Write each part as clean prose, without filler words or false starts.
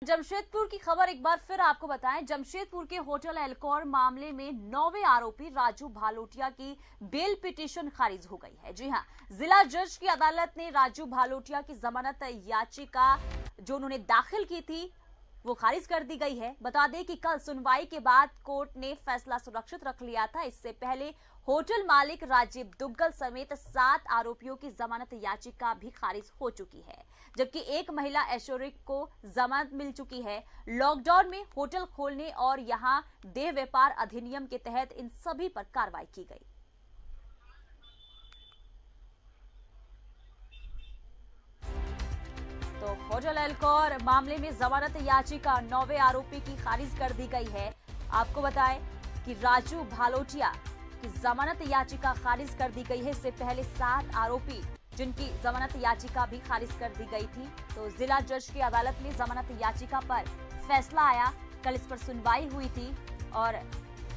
जमशेदपुर की खबर एक बार फिर आपको बताएं। जमशेदपुर के होटल एल्कोर मामले में 9वें आरोपी राजू भालोटिया की बेल पिटीशन खारिज हो गई है। जी हां, जिला जज की अदालत ने राजू भालोटिया की जमानत याचिका जो उन्होंने दाखिल की थी वो खारिज कर दी गई है। बता दें कि कल सुनवाई के बाद कोर्ट ने फैसला सुरक्षित रख लिया था। इससे पहले होटल मालिक राजीव दुग्गल समेत 7 आरोपियों की जमानत याचिका भी खारिज हो चुकी है, जबकि एक महिला ऐश्वर्य को जमानत मिल चुकी है। लॉकडाउन में होटल खोलने और यहां देह व्यापार अधिनियम के तहत इन सभी पर कार्रवाई की गई। तो होटल एल्कोर मामले में जमानत याचिका 9वें आरोपी की खारिज कर दी गई है। आपको बताएं कि राजू भालोटिया की जमानत याचिका खारिज कर दी गई है। इससे पहले 7 आरोपी जिनकी जमानत याचिका भी खारिज कर दी गई थी। तो जिला जज की अदालत में जमानत याचिका पर फैसला आया। कल इस पर सुनवाई हुई थी और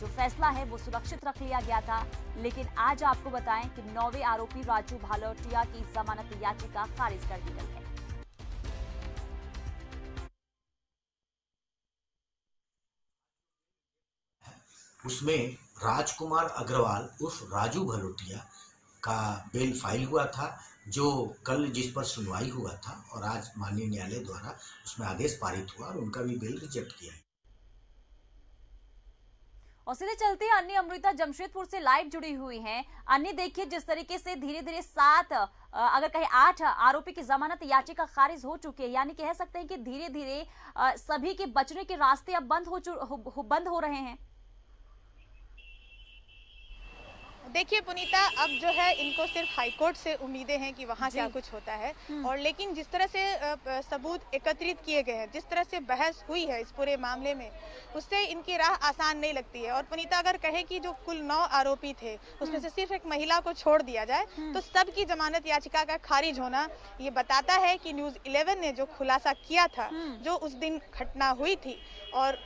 जो फैसला है वो सुरक्षित रख लिया गया था। लेकिन आज आपको बताएं कि 9वें आरोपी राजू भालोटिया की जमानत याचिका खारिज कर दी गई है। उसमें राजकुमार अग्रवाल उर्फ राजू भालोटिया का बेल फाइल हुआ था, जो कल जिस पर सुनवाई हुआ था और आज माननीय न्यायालय द्वारा उसमें आदेश पारित हुआ और उनका भी बेल रिजेक्ट किया है। और सीधे चलते हैं अन्य अमृता जमशेदपुर से लाइव जुड़ी हुई हैं। अन्य देखिए, जिस तरीके से धीरे धीरे 7 अगर कहे 8 आरोपी की जमानत याचिका खारिज हो चुकी है, यानी कह सकते हैं कि धीरे धीरे सभी के बचने के रास्ते अब बंद हो रहे हैं। देखिए पुनीता, अब जो है इनको सिर्फ हाईकोर्ट से उम्मीदें हैं कि वहाँ क्या कुछ होता है। और लेकिन जिस तरह से सबूत एकत्रित किए गए हैं, जिस तरह से बहस हुई है इस पूरे मामले में, उससे इनकी राह आसान नहीं लगती है। और पुनीता, अगर कहे कि जो कुल 9 आरोपी थे उसमें से सिर्फ एक महिला को छोड़ दिया जाए तो सबकी जमानत याचिका का खारिज होना ये बताता है कि न्यूज़ 11 ने जो खुलासा किया था, जो उस दिन घटना हुई थी और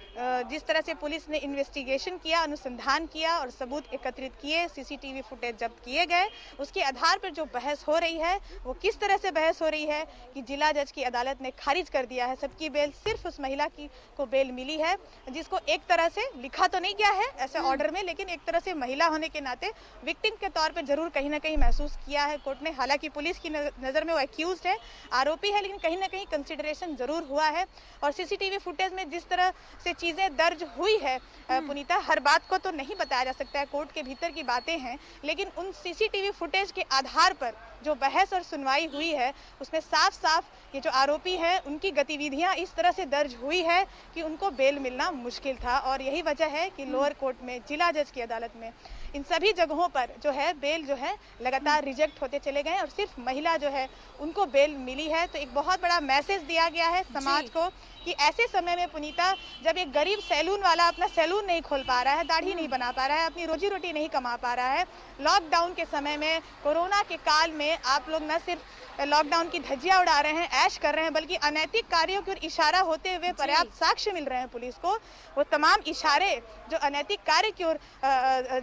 जिस तरह से पुलिस ने इन्वेस्टिगेशन किया, अनुसंधान किया और सबूत एकत्रित किए, सीसीटीवी फुटेज जब्त किए गए, उसके आधार पर जो बहस हो रही है वो किस तरह से बहस हो रही है कि जिला जज की अदालत ने खारिज कर दिया है सबकी बेल। सिर्फ उस महिला की को बेल मिली है जिसको एक तरह से लिखा तो नहीं गया है ऐसे ऑर्डर में, लेकिन एक तरह से महिला होने के नाते विक्टिम के तौर पर जरूर कहीं ना कहीं महसूस किया है कोर्ट ने। हालांकि पुलिस की नज़र में वो एक्यूज्ड है, आरोपी है, लेकिन कहीं ना कहीं कंसिडरेशन जरूर हुआ है। और सीसीटीवी फुटेज में जिस तरह से चीजें दर्ज हुई है पुनीता, हर बात को तो नहीं बताया जा सकता है, कोर्ट के भीतर की बातें हैं, लेकिन उन सीसीटीवी फुटेज के आधार पर जो बहस और सुनवाई हुई है उसमें साफ साफ ये जो आरोपी हैं उनकी गतिविधियां इस तरह से दर्ज हुई है कि उनको बेल मिलना मुश्किल था। और यही वजह है कि लोअर कोर्ट में, जिला जज की अदालत में इन सभी जगहों पर जो है बेल जो है लगातार रिजेक्ट होते चले गए और सिर्फ महिला जो है उनको बेल मिली है। तो एक बहुत बड़ा मैसेज दिया गया है समाज को कि ऐसे समय में पुनीता, जब एक गरीब सैलून वाला अपना सैलून नहीं खोल पा रहा है, दाढ़ी नहीं बना पा रहा है, अपनी रोजी रोटी नहीं कमा पा रहा है, लॉकडाउन के समय में, कोरोना के काल में आप लोग न सिर्फ लॉकडाउन की धज्जियां उड़ा रहे हैं, ऐश कर रहे हैं, बल्कि अनैतिक कार्यों की ओर इशारा होते हुए पर्याप्त साक्ष्य मिल रहे हैं पुलिस को। वो तमाम इशारे जो अनैतिक कार्य की ओर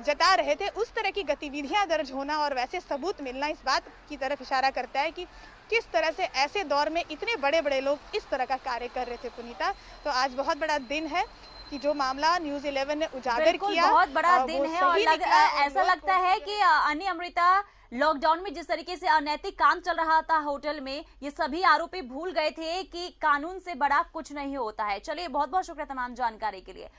जता रहे थे, उस तरह की गतिविधियां दर्ज होना और वैसे सबूत मिलना इस बात की तरफ इशारा करता है कि किस तरह से ऐसे दौर में इतने बड़े बड़े लोग इस तरह का कार्य कर रहे थे पुनीता। तो आज बहुत बड़ा दिन है कि जो मामला न्यूज़ 11 ने उजागर किया, बहुत बड़ा दिन है। और ऐसा लगता है कि अन्य अमृता, लॉकडाउन में जिस तरीके से अनैतिक काम चल रहा था होटल में, ये सभी आरोपी भूल गए थे कि कानून से बड़ा कुछ नहीं होता है। चलिए, बहुत बहुत शुक्रिया तमाम जानकारी के लिए।